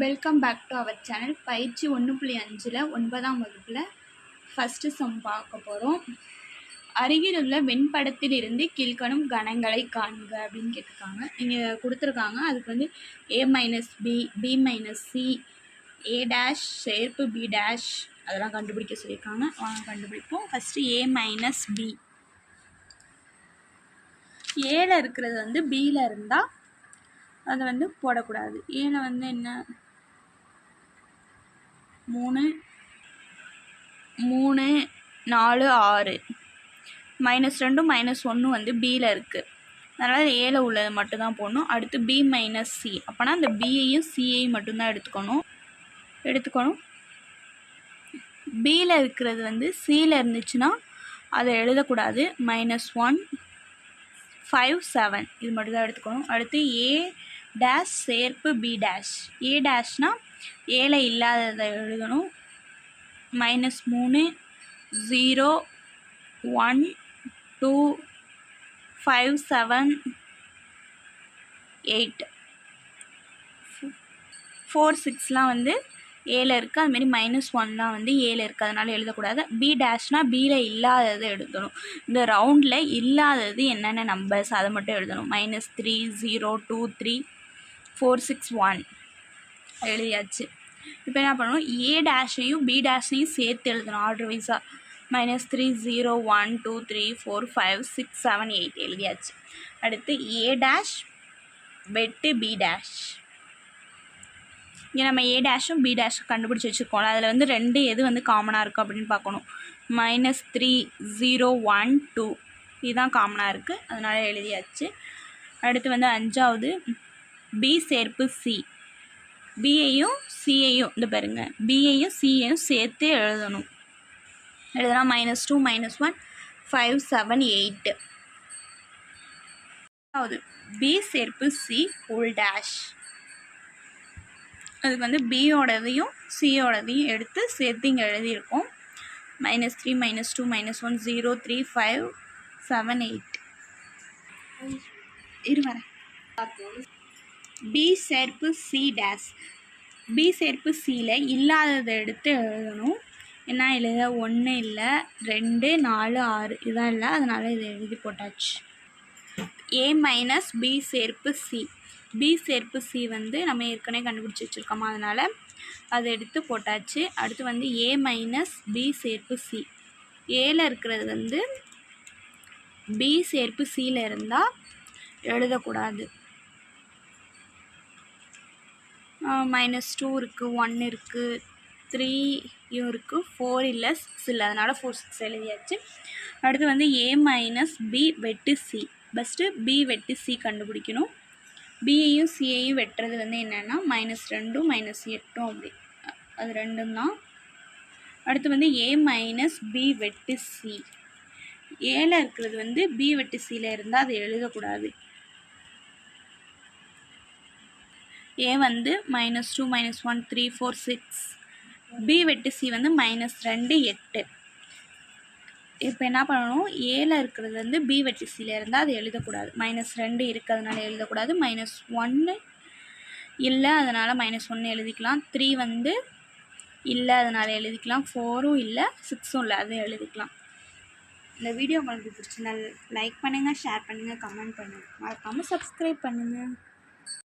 Welcome back to our channel. பயிற்சி 1.5ல் 9ஆம் வகுப்பில் ஃபஸ்ட்டு சம் பார்க்க போகிறோம். அருகில் உள்ள வெண்படத்தில் இருந்து கீழ்காணும் கணங்களை காண்க அப்படின்னு கேட்டிருக்காங்க. இங்கே கொடுத்துருக்காங்க. அதுக்கு வந்து a minus B, b minus C, a dash சேர்ப்பு b டேஷ் அதெல்லாம் கண்டுபிடிக்க சொல்லியிருக்காங்க. வாங்க கண்டுபிடிப்போம். First a minus B. ஏல இருக்கிறது வந்து பியில் இருந்தால் அதை வந்து போடக்கூடாது. ஏல வந்து என்ன 3 4 6 -2 -1 வந்து பியில் இருக்குது. அதனால் ஏல உள்ளது மட்டும்தான் போடணும். அடுத்து பி மைனஸ் சி. அப்போனா அந்த பியையும் சியையும் மட்டும்தான் எடுத்துக்கணும். பியில் இருக்கிறது வந்து சியில் இருந்துச்சுன்னா அதை எழுதக்கூடாது. -1 5 7 இது மட்டும் தான் எடுத்துக்கணும். அடுத்து ஏ டேஷ் சேர்ப்பு பி டேஷ். ஏ டேஷ்னால் ஏல இல்லாததை எழுதணும். -3 0 1 2 5 7 8 4 6லாம் வந்து ஏல இருக்குது. அதுமாரி -1லாம் வந்து ஏல இருக்குது. அதனால் எழுதக்கூடாது. பி டேஷ்னால் பியில் இல்லாததை எழுதணும். இந்த ரவுண்டில் இல்லாதது என்னென்ன நம்பர்ஸ் அதை மட்டும் எழுதணும். -3 0 2 3 4 6 1 எழுதியாச்சு. இப்போ என்ன பண்ணணும், ஏ டேஷையும் பி டேஷையும் சேர்த்து எழுதணும் ஆர்டர் வைஸாக. -3 0 1 2 3 4 5 6 7 8 எழுதியாச்சு. அடுத்து ஏ டேஷ் வெட்டு பி டேஷ். இங்கே நம்ம ஏ டேஷும் பி டேஷும் கண்டுபிடிச்சி வச்சுருக்கோம். அதில் வந்து ரெண்டு எது வந்து காமனாக இருக்கும் அப்படின்னு பார்க்கணும். -3 0 1 2 இதுதான் காமனாக இருக்குது. அதனால் எழுதியாச்சு. அடுத்து வந்து 5வது பி சேர்ப்பு சி. பியையும் சியையும் இந்த பாருங்க, பியையும் சியையும் சேர்த்து எழுதணும். எழுதுனா -2 -1 5 7 8. அதாவது பி சேர்ப்பு சி ஹோல் டேஷ். அதுக்கு வந்து பியோடதையும் சியோடதையும் எடுத்து சேர்த்து இங்கே எழுதியிருக்கோம். -3 -2 -1 0 3 5 7 8. இருவரேன். பி சேர்ப்பு சி டேஷ். பி சேர்ப்பு சியில் இல்லாததை எடுத்து எழுதணும். என்ன எழுத 1 இல்லை 2 4 6 இதான் இல்லை. அதனால் இதை எழுதி போட்டாச்சு. ஏ மைனஸ் பி சேர்ப்பு சி. பி சேர்ப்பு சி வந்து நம்ம ஏற்கனவே கண்டுபிடிச்சி வச்சுருக்கோமா, அதனால் அதை எடுத்து போட்டாச்சு. அடுத்து வந்து ஏ மைனஸ் பி சேர்ப்பு சி. ஏல இருக்கிறது வந்து பி சேர்ப்பு சியில் இருந்தால் எழுதக்கூடாது. -2 இருக்குது, 1 இருக்குது, 3யும் இருக்குது, 4 இல்லை 6 இல்லை. அதனால் 4 6 எழுதியாச்சு. அடுத்து வந்து ஏ மைனஸ் பி வெட்டு சி. ஃபஸ்ட்டு பி வெட்டு சி கண்டுபிடிக்கணும். பியையும் சியையும் வெட்டுறது வந்து என்னென்னா -2 -8 அப்படி அது ரெண்டும் தான். அடுத்து வந்து ஏ மைனஸ் பி வெட்டு சி. ஏல இருக்கிறது வந்து பி வெட்டு சியில் இருந்தால் அதை எழுதக்கூடாது. ஏ வந்து -2 -1 3 4 6. பி வெட்டு சி வந்து -2 8. இப்போ என்ன பண்ணணும், ஏல இருக்கிறது வந்து பி வெட்டு சியில் இருந்தால் அது எழுதக்கூடாது. -2 இருக்கிறதுனால எழுதக்கூடாது. -1 இல்லை அதனால் -1 எழுதிக்கலாம். 3 வந்து இல்லை அதனால் எழுதிக்கலாம். 4ம் இல்லை 6ம் இல்லை அது எழுதிக்கலாம். இந்த வீடியோ உங்களுக்கு பிடிச்சிருந்தா லைக் பண்ணுங்கள், ஷேர் பண்ணுங்கள், கமெண்ட் பண்ணுங்கள். மறக்காமல் சப்ஸ்கிரைப் பண்ணுங்கள்.